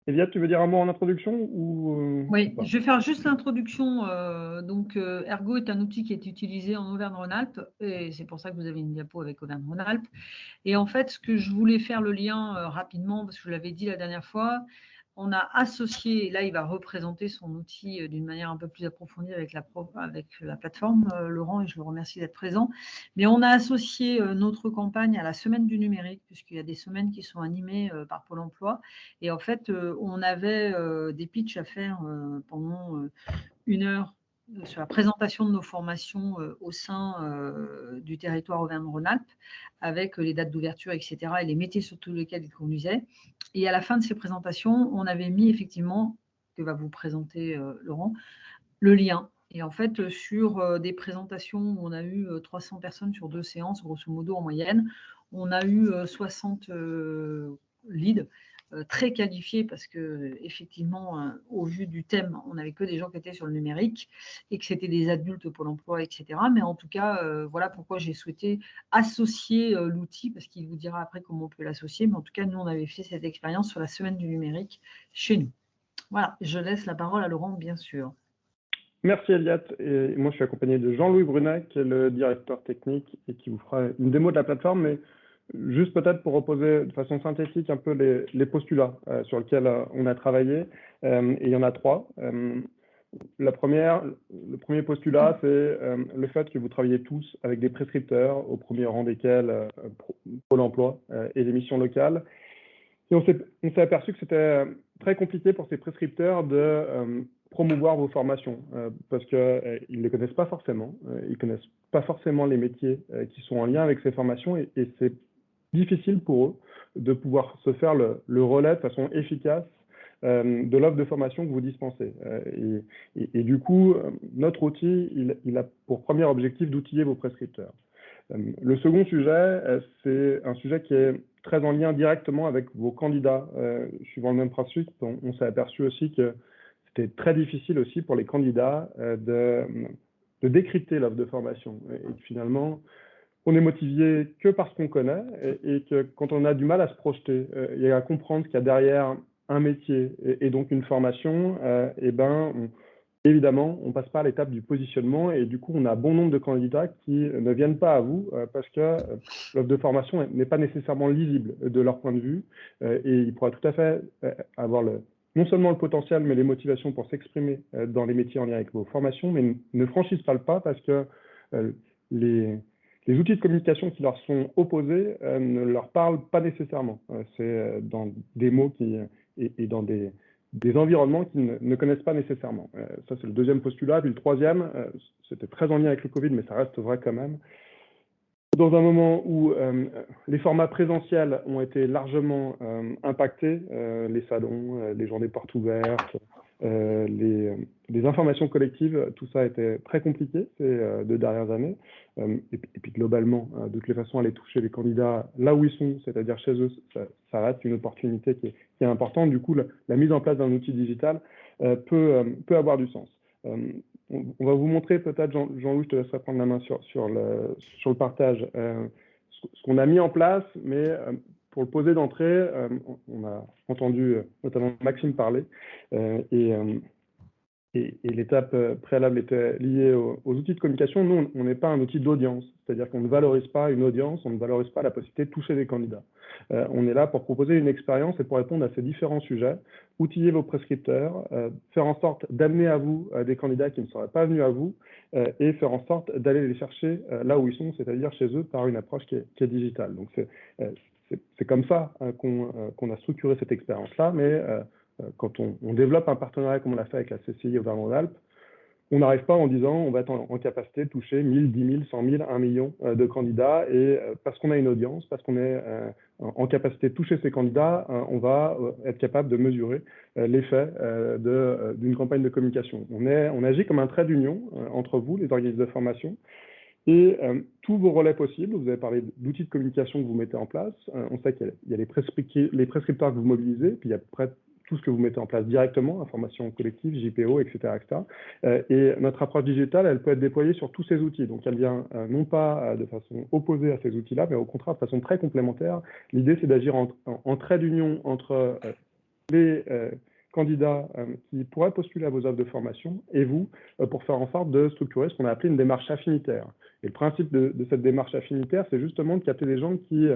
Elia, tu veux dire un mot en introduction ou Oui, pas? je vais faire juste l'introduction. Ergo est un outil qui est utilisé en Auvergne-Rhône-Alpes et c'est pour ça que vous avez une diapo avec Auvergne-Rhône-Alpes. Et en fait, ce que je voulais faire le lien rapidement, parce que je l'avais dit la dernière fois, on a associé, et là il va représenter son outil d'une manière un peu plus approfondie avec la plateforme, Laurent, et je le remercie d'être présent. Mais on a associé notre campagne à la semaine du numérique, puisqu'il y a des semaines qui sont animées par Pôle emploi. Et en fait, on avait des pitchs à faire pendant 1 heure sur la présentation de nos formations au sein du territoire Auvergne-Rhône-Alpes, avec les dates d'ouverture, etc., et les métiers sur tous lesquels ils conduisaient. Et à la fin de ces présentations, on avait mis effectivement, que va vous présenter Laurent, le lien. Et en fait, sur des présentations où on a eu 300 personnes sur 2 séances, grosso modo en moyenne, on a eu 60 leads très qualifiés parce que effectivement, au vu du thème, on n'avait que des gens qui étaient sur le numérique et que c'était des adultes Pôle emploi, etc. Mais en tout cas, voilà pourquoi j'ai souhaité associer l'outil, parce qu'il vous dira après comment on peut l'associer. Mais en tout cas, nous, on avait fait cette expérience sur la semaine du numérique chez nous. Voilà, je laisse la parole à Laurent, bien sûr. Merci Eliat. Et moi, je suis accompagné de Jean-Louis Brunac, qui est le directeur technique et qui vous fera une démo de la plateforme, mais juste peut-être pour reposer de façon synthétique un peu les postulats sur lesquels on a travaillé. Et il y en a trois. Le premier postulat, c'est le fait que vous travaillez tous avec des prescripteurs, au premier rang desquels Pôle emploi et les missions locales. Et on s'est aperçu que c'était très compliqué pour ces prescripteurs de promouvoir vos formations parce qu'ils ne les connaissent pas forcément, ils ne connaissent pas forcément les métiers qui sont en lien avec ces formations et c'est difficile pour eux de pouvoir se faire le relais de façon efficace de l'offre de formation que vous dispensez. Et du coup, notre outil, il a pour premier objectif d'outiller vos prescripteurs. Le second sujet, c'est un sujet qui est très en lien directement avec vos candidats. Suivant le même principe, on s'est aperçu aussi que c'était très difficile aussi pour les candidats de décrypter l'offre de formation. Et que finalement, on est motivé que parce qu'on connaît et que quand on a du mal à se projeter et à comprendre qu'il y a derrière un métier et donc une formation, évidemment, on passe pas à l'étape du positionnement et du coup, on a bon nombre de candidats qui ne viennent pas à vous parce que l'offre de formation n'est pas nécessairement lisible de leur point de vue et ils pourraient tout à fait avoir non seulement le potentiel, mais les motivations pour s'exprimer dans les métiers en lien avec vos formations, mais ne franchissent pas le pas parce que les outils de communication qui leur sont opposés ne leur parlent pas nécessairement. C'est dans des mots et dans des environnements qu'ils ne connaissent pas nécessairement. Ça, c'est le deuxième postulat. Puis le troisième, c'était très en lien avec le Covid, mais ça reste vrai quand même. Dans un moment où les formats présentiels ont été largement impactés, les salons, les journées portes ouvertes, les informations collectives, tout ça a été très compliqué ces 2 dernières années. Et puis globalement, de toutes les façons, aller toucher les candidats là où ils sont, c'est-à-dire chez eux, ça reste une opportunité qui est importante. Du coup, la mise en place d'un outil digital peut avoir du sens. On va vous montrer peut-être, Jean-Louis, je te laisserai prendre la main sur le partage, ce qu'on a mis en place, mais pour le poser d'entrée, on a entendu notamment Maxime parler, et l'étape préalable était liée aux outils de communication. Nous, on n'est pas un outil d'audience, c'est-à-dire qu'on ne valorise pas une audience, on ne valorise pas la possibilité de toucher des candidats. On est là pour proposer une expérience et pour répondre à ces différents sujets, outiller vos prescripteurs, faire en sorte d'amener à vous des candidats qui ne seraient pas venus à vous et faire en sorte d'aller les chercher là où ils sont, c'est-à-dire chez eux par une approche qui est digitale. Donc c'est comme ça qu'on a structuré cette expérience-là, mais quand on développe un partenariat comme on l'a fait avec la CCI Auvergne-Rhône-Alpes, on n'arrive pas en disant on va être en capacité de toucher 1000, 10 000, 100 000, 1 million de candidats et parce qu'on a une audience, parce qu'on est en capacité de toucher ces candidats, on va être capable de mesurer l'effet d'une campagne de communication. On agit comme un trait d'union entre vous, les organismes de formation, et tous vos relais possibles. Vous avez parlé d'outils de communication que vous mettez en place. On sait qu'il y a les prescripteurs que vous mobilisez, puis il y a près tout ce que vous mettez en place directement, information collective, JPO, etc. etc. Et notre approche digitale, elle peut être déployée sur tous ces outils. Donc, elle vient non pas de façon opposée à ces outils-là, mais au contraire de façon très complémentaire. L'idée, c'est d'agir en trait d'union entre les candidats qui pourraient postuler à vos offres de formation et vous, pour faire en sorte de structurer ce qu'on a appelé une démarche affinitaire. Et le principe de cette démarche affinitaire, c'est justement de capter des gens qui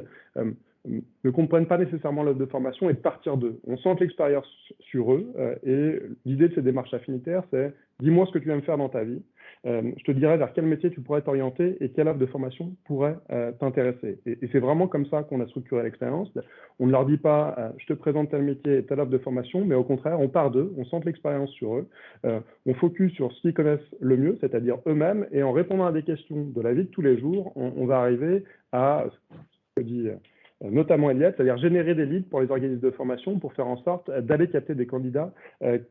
ne comprennent pas nécessairement l'offre de formation et de partir d'eux. On sent l'expérience sur eux et l'idée de ces démarches affinitaires, c'est dis-moi ce que tu aimes faire dans ta vie, je te dirai vers quel métier tu pourrais t'orienter et quelle offre de formation pourrait t'intéresser. Et c'est vraiment comme ça qu'on a structuré l'expérience. On ne leur dit pas je te présente tel métier et telle offre de formation, mais au contraire, on part d'eux, on sent l'expérience sur eux, on focus sur ce qu'ils connaissent le mieux, c'est-à-dire eux-mêmes, et en répondant à des questions de la vie de tous les jours, on va arriver à ce que dit notamment Eliette, c'est-à-dire générer des leads pour les organismes de formation pour faire en sorte d'aller capter des candidats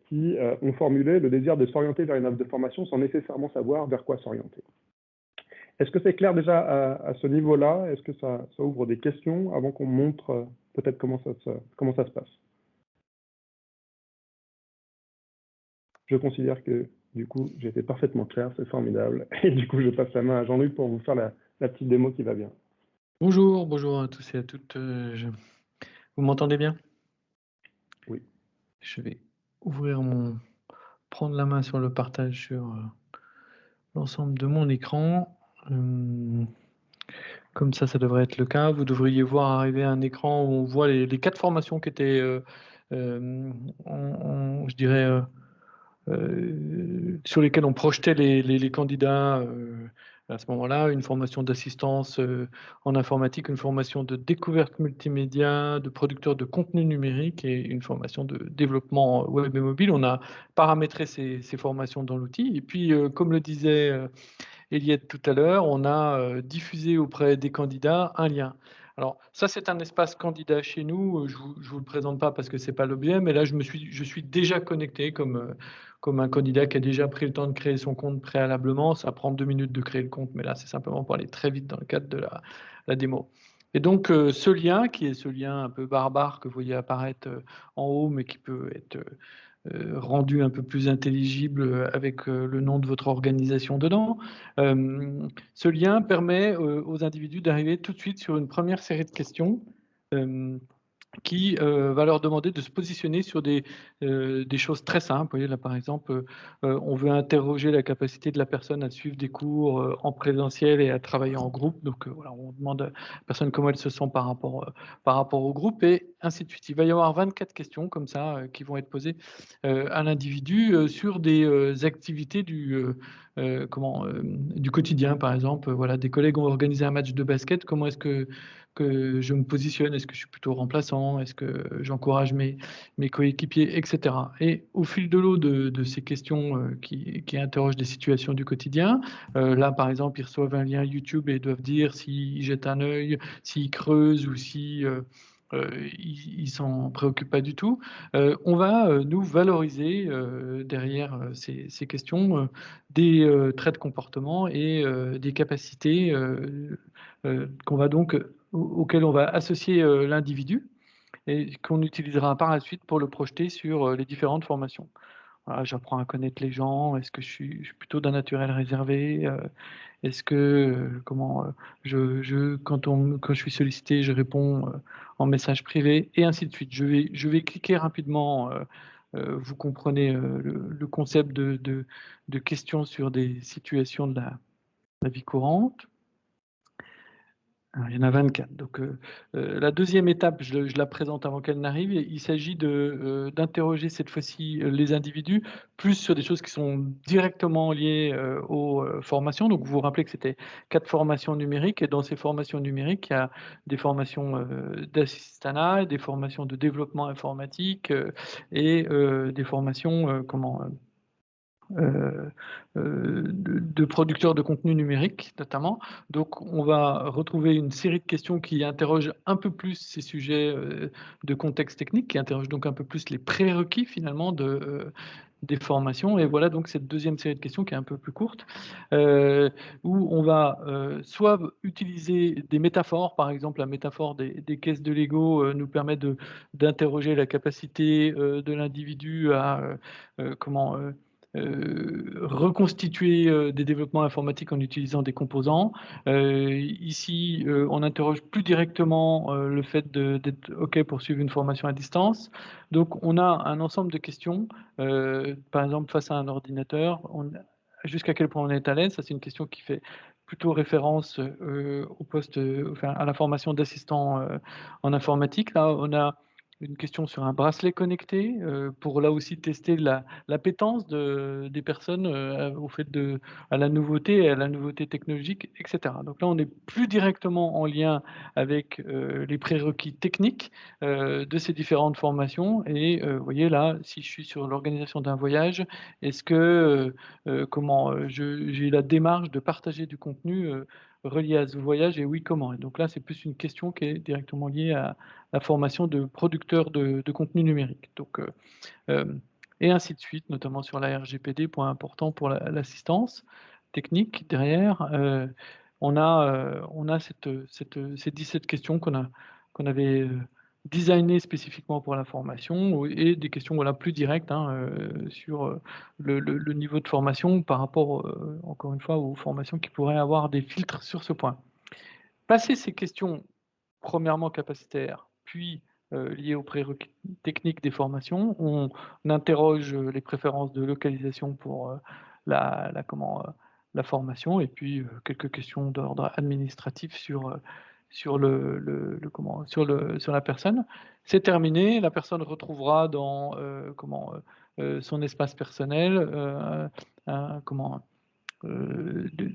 qui ont formulé le désir de s'orienter vers une offre de formation sans nécessairement savoir vers quoi s'orienter. Est-ce que c'est clair déjà à ce niveau-là? Est-ce que ça ouvre des questions avant qu'on montre peut-être comment ça se passe? Je considère que du coup, j'ai été parfaitement clair, c'est formidable. Et du coup, je passe la main à Jean-Luc pour vous faire la petite démo qui va bien. Bonjour, bonjour à tous et à toutes. Vous m'entendez bien? Oui. Je vais prendre la main sur le partage sur l'ensemble de mon écran. Comme ça devrait être le cas. Vous devriez voir arriver un écran où on voit les 4 formations qui étaient, je dirais, sur lesquelles on projetait les candidats à ce moment-là, une formation d'assistance en informatique, une formation de découverte multimédia, de producteur de contenu numérique et une formation de développement web et mobile. On a paramétré ces formations dans l'outil. Et puis, comme le disait Eliette tout à l'heure, on a diffusé auprès des candidats un lien. Alors ça, c'est un espace candidat chez nous. Je vous le présente pas parce que c'est pas l'objet, mais là, je suis déjà connecté comme un candidat qui a déjà pris le temps de créer son compte préalablement. Ça prend 2 minutes de créer le compte, mais là, c'est simplement pour aller très vite dans le cadre de la démo. Et donc, ce lien, qui est ce lien un peu barbare que vous voyez apparaître en haut, mais qui peut être rendu un peu plus intelligible avec le nom de votre organisation dedans. Ce lien permet aux individus d'arriver tout de suite sur une première série de questions qui va leur demander de se positionner sur des choses très simples. Vous voyez, là, par exemple, on veut interroger la capacité de la personne à suivre des cours en présentiel et à travailler en groupe. Donc, voilà, on demande à la personne comment elle se sent par rapport au groupe et ainsi de suite. Il va y avoir 24 questions comme ça qui vont être posées à l'individu sur des activités du quotidien, par exemple. Voilà, des collègues ont organisé un match de basket. Comment est-ce que je me positionne? Est-ce que je suis plutôt remplaçant? Est-ce que j'encourage mes coéquipiers, etc. Et au fil de l'eau de ces questions qui interrogent des situations du quotidien, là, par exemple, ils reçoivent un lien YouTube et ils doivent dire s'ils jettent un œil, s'ils creusent ou si ils s'en préoccupent pas du tout. On va nous valoriser derrière ces questions des traits de comportement et des capacités qu'on va donc auquel on va associer l'individu et qu'on utilisera par la suite pour le projeter sur les différentes formations. Voilà, j'apprends à connaître les gens. Est-ce que je suis plutôt d'un naturel réservé? Est-ce que quand je suis sollicité, je réponds en message privé et ainsi de suite. Je vais cliquer rapidement. Vous comprenez le concept de questions sur des situations de la vie courante. Alors, il y en a 24. Donc, la deuxième étape, je la présente avant qu'elle n'arrive. Il s'agit d'interroger cette fois-ci les individus, plus sur des choses qui sont directement liées aux formations. Donc, vous vous rappelez que c'était 4 formations numériques. Et dans ces formations numériques, il y a des formations d'assistanat, des formations de développement informatique et des formations de producteurs de contenu numérique notamment. Donc on va retrouver une série de questions qui interrogent un peu plus ces sujets de contexte technique, qui interrogent donc un peu plus les prérequis finalement des formations. Et voilà donc cette deuxième série de questions qui est un peu plus courte, où on va soit utiliser des métaphores. Par exemple, la métaphore des caisses de Lego nous permet d'interroger la capacité de l'individu à reconstituer des développements informatiques en utilisant des composants. Ici, on interroge plus directement le fait d'être OK pour suivre une formation à distance. Donc, on a un ensemble de questions. Par exemple, face à un ordinateur, jusqu'à quel point on est à l'aise, ça c'est une question qui fait plutôt référence au poste, enfin, à la formation d'assistant en informatique. Là, on a une question sur un bracelet connecté pour là aussi tester l'appétence des personnes au fait à la nouveauté et à la nouveauté technologique, etc. Donc là, on est plus directement en lien avec les prérequis techniques de ces différentes formations. Et vous voyez là, si je suis sur l'organisation d'un voyage, est-ce que comment j'ai la démarche de partager du contenu relié à ce voyage et oui, comment? Et donc là, c'est plus une question qui est directement liée à la formation de producteurs de contenu numérique. Donc, et ainsi de suite, notamment sur la RGPD, point important pour l'assistance technique derrière. On a ces 17 questions qu'on avait designées spécifiquement pour la formation et des questions voilà, plus directes sur le niveau de formation par rapport, encore une fois, aux formations qui pourraient avoir des filtres sur ce point. Passer ces questions, premièrement capacitaires, puis liées aux prérequis techniques des formations, on interroge les préférences de localisation pour la formation et puis quelques questions d'ordre administratif sur la personne. C'est terminé, la personne retrouvera dans son espace personnel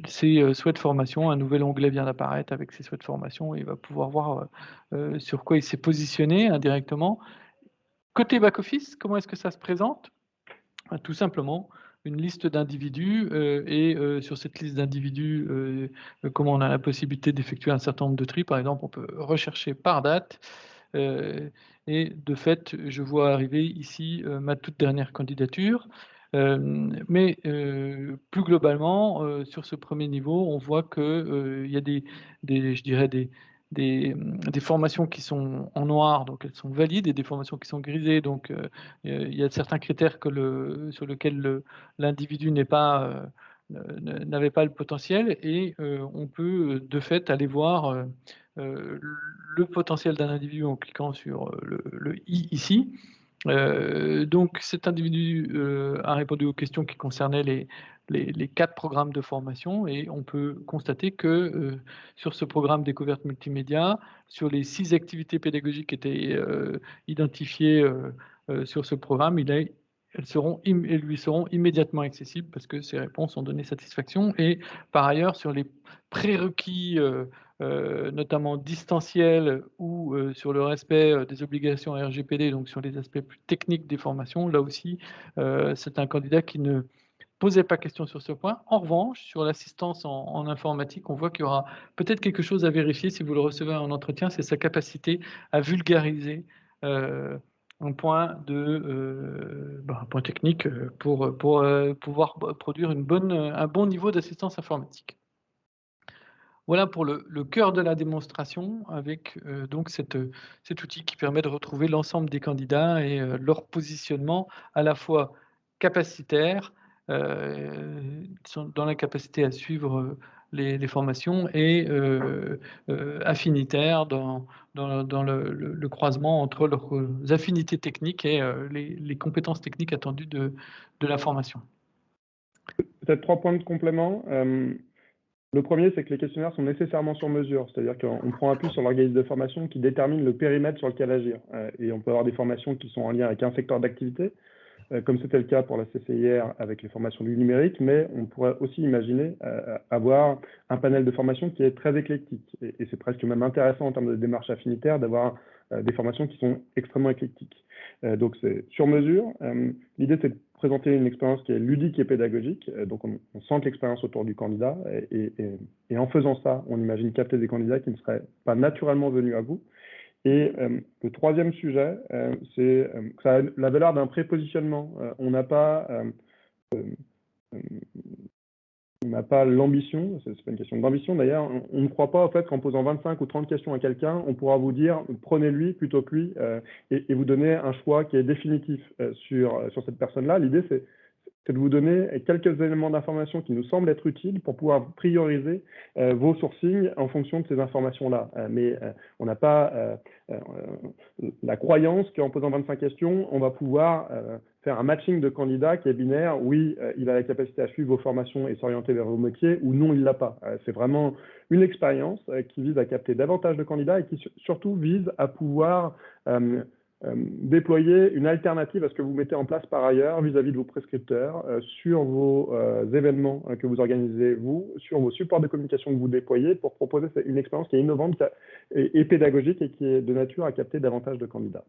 ses souhaits de formation. Un nouvel onglet vient d'apparaître avec ses souhaits de formation et il va pouvoir voir sur quoi il s'est positionné indirectement. Côté back-office, comment est-ce que ça se présente? Tout simplement une liste d'individus et sur cette liste d'individus, comment on a la possibilité d'effectuer un certain nombre de tris. Par exemple, on peut rechercher par date et de fait, je vois arriver ici ma toute dernière candidature. Mais plus globalement, sur ce premier niveau, on voit qu'il y a je dirais des formations qui sont en noir, donc elles sont valides, et des formations qui sont grisées, donc il y a certains critères sur lesquels l'individu n'avait pas le potentiel, et on peut de fait aller voir le potentiel d'un individu en cliquant sur le i ici. Donc cet individu a répondu aux questions qui concernaient les 4 programmes de formation et on peut constater que sur ce programme découverte multimédia, sur les 6 activités pédagogiques qui étaient identifiées sur ce programme, elles lui seront immédiatement accessibles parce que ces réponses ont donné satisfaction. Et par ailleurs, sur les prérequis notamment distanciels ou sur le respect des obligations RGPD, donc sur les aspects plus techniques des formations, là aussi, c'est un candidat qui ne posait pas question sur ce point. En revanche, sur l'assistance en informatique, on voit qu'il y aura peut-être quelque chose à vérifier si vous le recevez en entretien, c'est sa capacité à vulgariser un point technique pour pouvoir produire un bon niveau d'assistance informatique. Voilà pour le cœur de la démonstration avec donc cet outil qui permet de retrouver l'ensemble des candidats et leur positionnement à la fois capacitaire, sont dans la capacité à suivre les formations et affinitaire dans le croisement entre leurs affinités techniques et les compétences techniques attendues de la formation. Peut-être 3 points de complément. Le premier, c'est que les questionnaires sont nécessairement sur mesure, c'est-à-dire qu'on prend appui sur l'organisme de formation qui détermine le périmètre sur lequel agir. Et on peut avoir des formations qui sont en lien avec un secteur d'activité, comme c'était le cas pour la CCIR avec les formations du numérique, mais on pourrait aussi imaginer avoir un panel de formations qui est très éclectique. Et c'est presque même intéressant en termes de démarche affinitaire d'avoir des formations qui sont extrêmement éclectiques. Donc c'est sur mesure. L'idée, c'est de présenter une expérience qui est ludique et pédagogique. Donc on centre l'expérience autour du candidat et en faisant ça, on imagine capter des candidats qui ne seraient pas naturellement venus à vous. Et le troisième sujet, c'est que ça a la valeur d'un prépositionnement. On n'a pas l'ambition, c'est pas une question d'ambition d'ailleurs, on ne croit pas au fait qu'en posant 25 ou 30 questions à quelqu'un, on pourra vous dire prenez-lui plutôt que lui et vous donner un choix qui est définitif sur cette personne-là. L'idée, c'est de vous donner quelques éléments d'information qui nous semblent être utiles pour pouvoir prioriser vos sourcings en fonction de ces informations-là. Mais on n'a pas la croyance qu'en posant 25 questions, on va pouvoir faire un matching de candidats qui est binaire. Oui, il a la capacité à suivre vos formations et s'orienter vers vos métiers, ou non, il ne l'a pas. C'est vraiment une expérience qui vise à capter davantage de candidats et qui surtout vise à pouvoir déployer une alternative à ce que vous mettez en place par ailleurs vis-à-vis de vos prescripteurs sur vos événements que vous organisez vous, sur vos supports de communication que vous déployez pour proposer une expérience qui est innovante et pédagogique et qui est de nature à capter davantage de candidats.